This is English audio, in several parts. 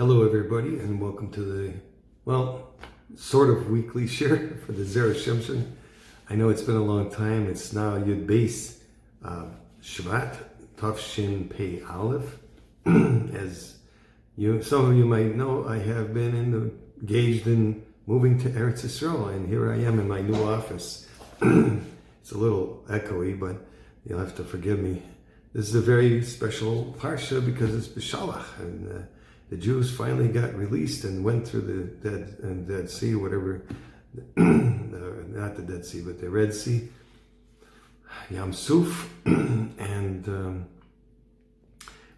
Hello everybody, and welcome to the, sort of weekly share for the Zera Shimshon. I know it's been a long time. It's now Yud Beis Shvat Tafshin Pei Aleph. As some of you might know, I have been engaged in moving to Eretz Yisrael, and here I am in my new office. It's a little echoey, but you'll have to forgive me. This is a very special parsha because it's Beshalach, and the Jews finally got released and went through the Dead Sea, whatever, not the Dead Sea, but the Red Sea, Yam Suf, and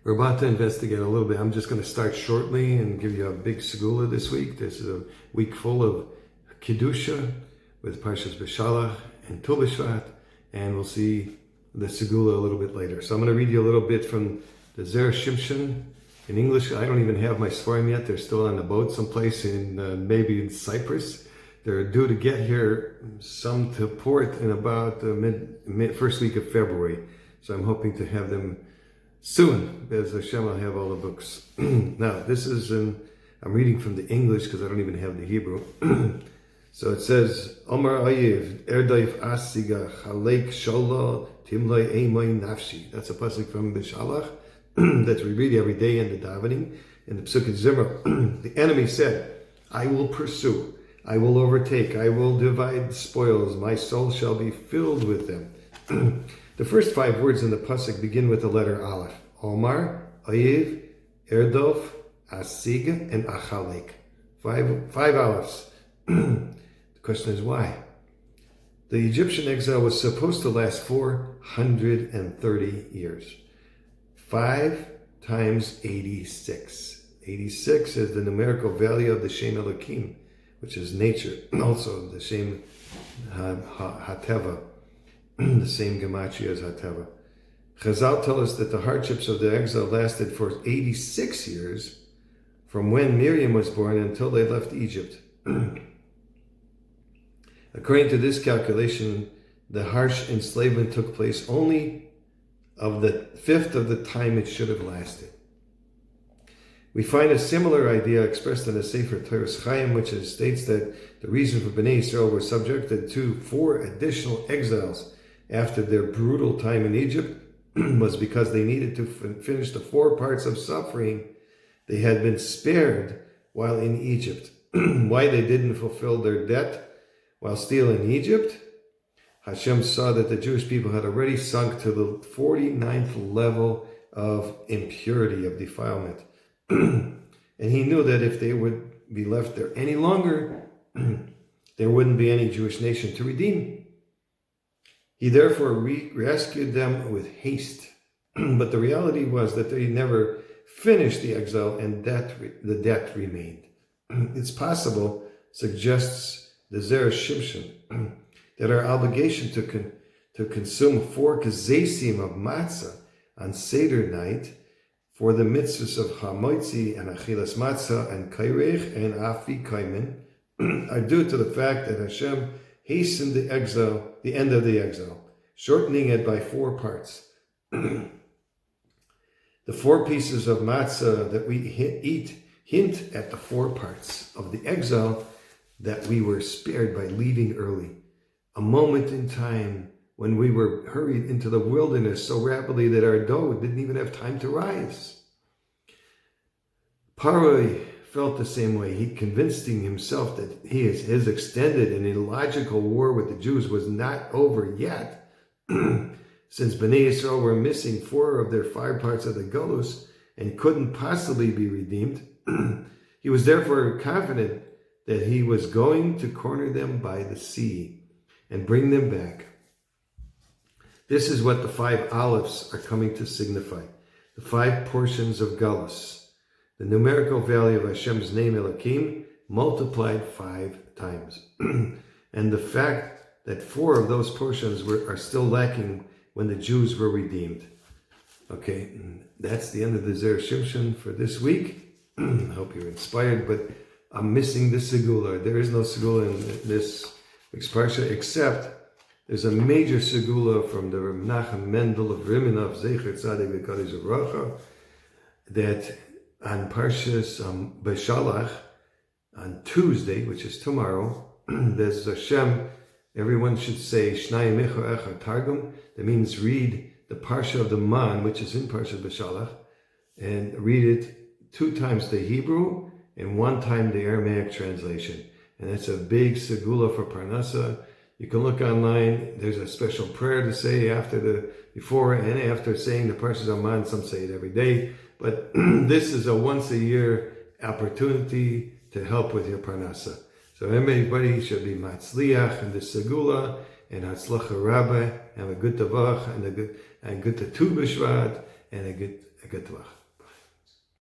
we're about to investigate a little bit. I'm just going to start shortly and give you a big segula this week. This is a week full of Kedusha with Parshas Beshalach and Tu B'Shvat, and we'll see the segula a little bit later. So I'm going to read you a little bit from the Zera Shimshon in English. I don't even have my Sforim yet. They're still on the boat someplace in maybe in Cyprus. They're due to get here, some to port in about the first week of February. So I'm hoping to have them soon. As Hashem, I'll have all the books. Now, this is I'm reading from the English because I don't even have the Hebrew. So it says, Omar Ayiv, Erdaif Asiga, Chalek Shola, Timlai Eimai Nafshi. That's a pasuk from Beshalach that we read every day in the davening. In the Psukei Zimra, the enemy said, I will pursue, I will overtake, I will divide spoils, my soul shall be filled with them. The first 5 words in the pasuk begin with the letter Aleph. Omar, Ayiv, Erdof, Asiga, and Achalek. Five Alephs. The question is why? The Egyptian exile was supposed to last 430 years. 5 times 86. 86 is the numerical value of the Shem Elokim, which is nature. Also the Shem Hateva, the same gematria as Hateva. Chazal tell us that the hardships of the exile lasted for 86 years, from when Miriam was born until they left Egypt. According to this calculation, the harsh enslavement took place only of the 1/5 of the time it should have lasted. We find a similar idea expressed in the Sefer Toras Chaim, which states that the reason for Bnei Yisrael were subjected to 4 additional exiles after their brutal time in Egypt was because they needed to finish the 4 parts of suffering they had been spared while in Egypt. Why they didn't fulfill their debt while still in Egypt? Hashem saw that the Jewish people had already sunk to the 49th level of impurity, of defilement. And he knew that if they would be left there any longer, there wouldn't be any Jewish nation to redeem. He therefore rescued them with haste. But the reality was that they never finished the exile, and the debt remained. It's possible, suggests the Zera Shimshon, that our obligation to consume 4 kazesim of matzah on Seder night for the mitzvahs of Hamoitzi and Achilas Matzah and Kairech and Afi Kaimen are due to the fact that Hashem hastened the end of the exile, shortening it by 4 parts. The 4 pieces of matzah that we eat hint at the 4 parts of the exile that we were spared by leaving early. A moment in time when we were hurried into the wilderness so rapidly that our dough didn't even have time to rise. Paroi felt the same way. He convincing himself that his extended and illogical war with the Jews was not over yet. Since Bnei Yisrael were missing 4 of their 5 parts of the Golus and couldn't possibly be redeemed, he was therefore confident that he was going to corner them by the sea and bring them back. This is what the 5 Alephs are coming to signify. The 5 portions of Galus. The numerical value of Hashem's name Elokim multiplied 5 times. And the fact that 4 of those portions are still lacking when the Jews were redeemed. Okay, that's the end of the Zera Shimshon for this week. I hope you're inspired, but I'm missing the segula. There is no segula in this week's parsha, except there's a major segula from the Menachem Mendel of Riminov, Zecher Tzaddik V'Kadosh Baruch Hu, that on Parshas Beshalach on Tuesday, which is tomorrow. There's Hashem. Everyone should say Shnai Mecha Echa Targum. That means read the Parsha of the Man, which is in Parshas Beshalach, and read it 2 times the Hebrew and 1 time the Aramaic translation. And that's a big segula for Parnasa. You can look online. There's a special prayer to say before and after saying the Parshas Aman. Some say it every day. But this is a once-a-year opportunity to help with your Parnasa. So everybody should be matzliach in the segula and hatzlacha rabba, have a good tavach and a good Tu B'Shvat and a good tavach.